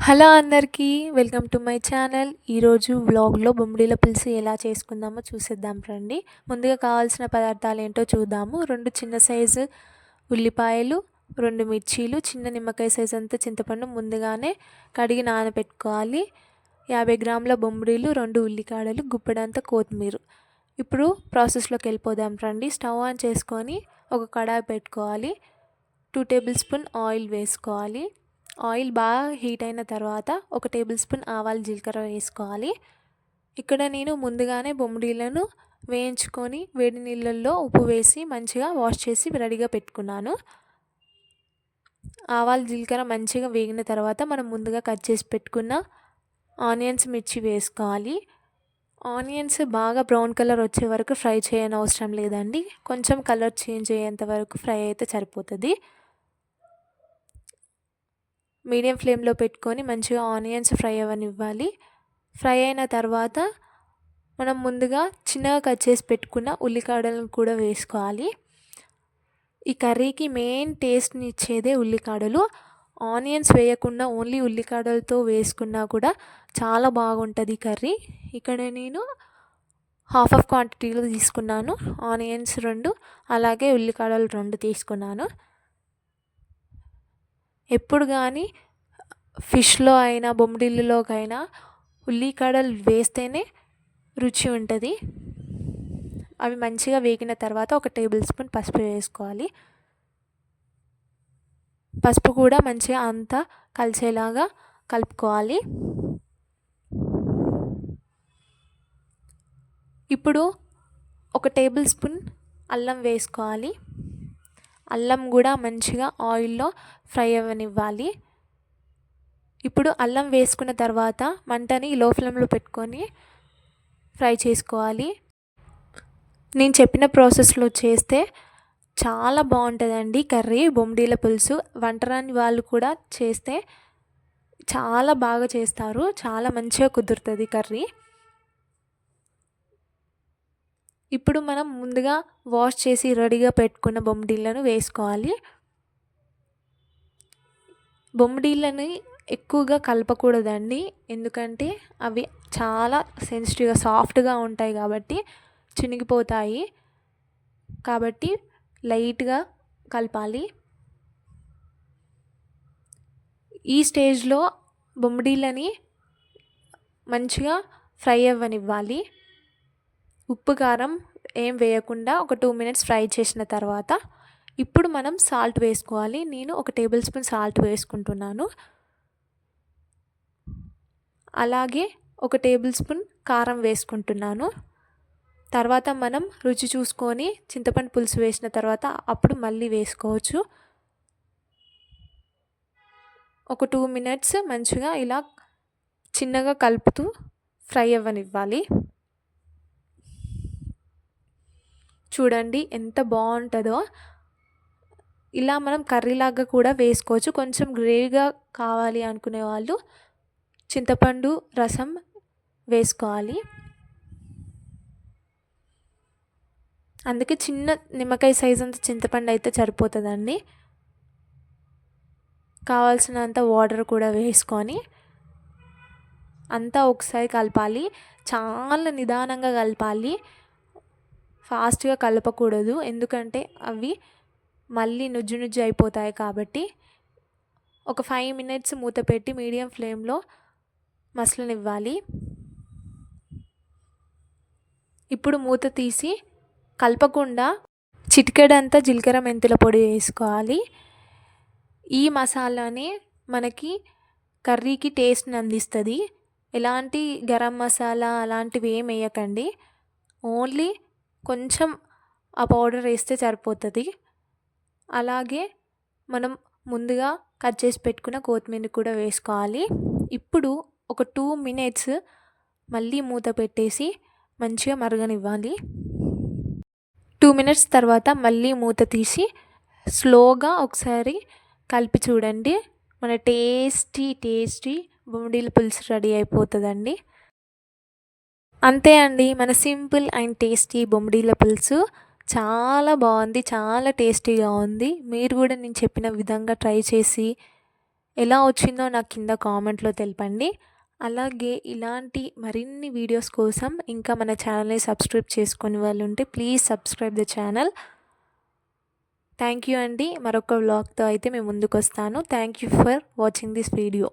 Hello అందరికీ welcome to my channel. ఈరోజు వ్లాగ్లో బొమ్మిడిల పులుసు ఎలా చేసుకుందామో చూసేద్దాం రండి. ముందుగా కావాల్సిన పదార్థాలు ఏంటో చూద్దాము. 2 చిన్న సైజు ఉల్లిపాయలు, 2 మిర్చీలు, చిన్న నిమ్మకాయ సైజు అంత చింతపండు ముందుగానే కడిగి నానబెట్టుకోవాలి. 50 గ్రాముల బొమ్మిడిలు, 2 ఉల్లికాడలు, గుప్పెడంత కొత్తిమీర. ఇప్పుడు ప్రాసెస్లోకి వెళ్ళిపోదాం రండి. స్టవ్ ఆన్ చేసుకొని ఒక కడాయి పెట్టుకోవాలి. 2 టేబుల్ స్పూన్ ఆయిల్ వేసుకోవాలి. ఆయిల్ బాగా హీట్ అయిన తర్వాత 1 టేబుల్ స్పూన్ ఆవాలు జీలకర్ర వేసుకోవాలి. ఇక్కడ నేను ముందుగానే బొమ్మిడిలను వేయించుకొని వేడి నీళ్ళల్లో ఉప్పు వేసి మంచిగా వాష్ చేసి రెడీగా పెట్టుకున్నాను. ఆవాలు జీలకర్ర మంచిగా వేగిన తర్వాత మనం ముందుగా కట్ చేసి పెట్టుకున్న ఆనియన్స్, మిర్చి వేసుకోవాలి. ఆనియన్స్ బాగా బ్రౌన్ కలర్ వచ్చే వరకు ఫ్రై చేయని అవసరం లేదండి. కొంచెం కలర్ చేంజ్ అయ్యేంత వరకు ఫ్రై అయితే సరిపోతుంది. మీడియం ఫ్లేమ్లో పెట్టుకొని మంచిగా ఆనియన్స్ ఫ్రై అవ్వనివ్వాలి. ఫ్రై అయిన తర్వాత మనం ముందుగా చిన్నగా కట్ చేసి పెట్టుకున్న ఉల్లికాడలను కూడా వేసుకోవాలి. ఈ కర్రీకి మెయిన్ టేస్ట్ని ఇచ్చేదే ఉల్లికాడలు. ఆనియన్స్ వేయకుండా ఓన్లీ ఉల్లికాడలతో వేసుకున్నా కూడా చాలా బాగుంటుంది కర్రీ. ఇక్కడ నేను హాఫ్ క్వాంటిటీలో తీసుకున్నాను. ఆనియన్స్ 2 అలాగే ఉల్లికాడలు 2 తీసుకున్నాను. ఎప్పుడు కానీ ఫిష్లో అయినా బొమ్మిడిల్లులోకైనా ఉల్లికాడలు వేస్తేనే రుచి ఉంటుంది. అవి మంచిగా వేగిన తర్వాత 1 టేబుల్ స్పూన్ పసుపు వేసుకోవాలి. పసుపు కూడా మంచిగా అంతా కలిసేలాగా కలుపుకోవాలి. ఇప్పుడు 1 టేబుల్ స్పూన్ అల్లం వేసుకోవాలి. అల్లం కూడా మంచిగా ఆయిల్లో ఫ్రై అవ్వనివ్వాలి. ఇప్పుడు అల్లం వేసుకున్న తర్వాత మంటని లో ఫ్లేమ్లో పెట్టుకొని ఫ్రై చేసుకోవాలి. నేను చెప్పిన ప్రాసెస్లో చేస్తే చాలా బాగుంటుందండి కర్రీ బొమ్మిడిల పులుసు. వంటరాని వాళ్ళు కూడా చేస్తే చాలా బాగా చేస్తారు. చాలా మంచిగా కుదురుతుంది కర్రీ. ఇప్పుడు మనం ముందుగా వాష్ చేసి రెడీగా పెట్టుకున్న బొమ్మిడిలను వేసుకోవాలి. బొమ్మిడిలని ఎక్కువగా కలపకూడదండి, ఎందుకంటే అవి చాలా సెన్సిటివ్గా సాఫ్ట్గా ఉంటాయి కాబట్టి చినిగిపోతాయి. కాబట్టి లైట్గా కలపాలి. ఈ స్టేజ్లో బొమ్మిడిలని మంచిగా ఫ్రై అవ్వనివ్వాలి. ఉప్పు కారం ఏం వేయకుండా ఒక 2 మినిట్స్ ఫ్రై చేసిన తర్వాత ఇప్పుడు మనం సాల్ట్ వేసుకోవాలి. నేను 1 టేబుల్ స్పూన్ సాల్ట్ వేసుకుంటున్నాను. అలాగే 1 టేబుల్ స్పూన్ కారం వేసుకుంటున్నాను. తర్వాత మనం రుచి చూసుకొని చింతపండు పులుసు వేసిన తర్వాత అప్పుడు మళ్ళీ వేసుకోవచ్చు. ఒక 2 మినిట్స్ మంచిగా ఇలా చిన్నగా కలుపుతూ ఫ్రై అవ్వనివ్వాలి. చూడండి ఎంత బాగుంటుందో. ఇలా మనం కర్రీలాగా కూడా వేసుకోవచ్చు. కొంచెం గ్రేవీగా కావాలి అనుకునే వాళ్ళు చింతపండు రసం వేసుకోవాలి. అందుకే చిన్న నిమ్మకాయ సైజ్ అంత చింతపండు అయితే సరిపోతుందండి. కావాల్సినంత వాటర్ కూడా వేసుకొని అంతా ఒకసారి కలపాలి. చాలా నిదానంగా కలపాలి, ఫాస్ట్గా కలపకూడదు, ఎందుకంటే అవి మళ్ళీ నుజ్జు నుజ్జు అయిపోతాయి. కాబట్టి ఒక 5 మినిట్స్ మూత పెట్టి మీడియం ఫ్లేమ్లో మసలనివ్వాలి. ఇప్పుడు మూత తీసి కలపకుండా చిటికెడంతా జీలకర్ర మెంతుల పొడి వేసుకోవాలి. ఈ మసాలానే మనకి కర్రీకి టేస్ట్ని అందిస్తుంది. ఎలాంటి గరం మసాలా అలాంటివి ఏం వేయకండి, ఓన్లీ కొంచెం ఆ పౌడర్ వేస్తే సరిపోతుంది. అలాగే మనం ముందుగా కట్ చేసి పెట్టుకున్న కొత్తిమీర కూడా వేసుకోవాలి. ఇప్పుడు ఒక 2 మినిట్స్ మళ్ళీ మూత పెట్టేసి మంచిగా మరగనివ్వాలి. 2 మినిట్స్ తర్వాత మళ్ళీ మూత తీసి స్లోగా ఒకసారి కలిపి చూడండి. మన టేస్టీ బొమ్మిడిల పులుసు రెడీ అయిపోతుందండి. అంతే అండి, మన సింపుల్ అండ్ టేస్టీ బొమ్మిడిల పులుసు చాలా బాగుంది, చాలా టేస్టీగా ఉంది. మీరు కూడా నేను చెప్పిన విధంగా ట్రై చేసి ఎలా వచ్చిందో నాకు కింద కామెంట్లో తెలపండి. అలాగే ఇలాంటి మరిన్ని వీడియోస్ కోసం ఇంకా మన ఛానల్ని సబ్స్క్రైబ్ చేసుకునే వాళ్ళు ఉంటే please subscribe the channel. Thank you అండి. మరొక వ్లాగ్తో అయితే మేము ముందుకు వస్తాను. Thank you for watching this video.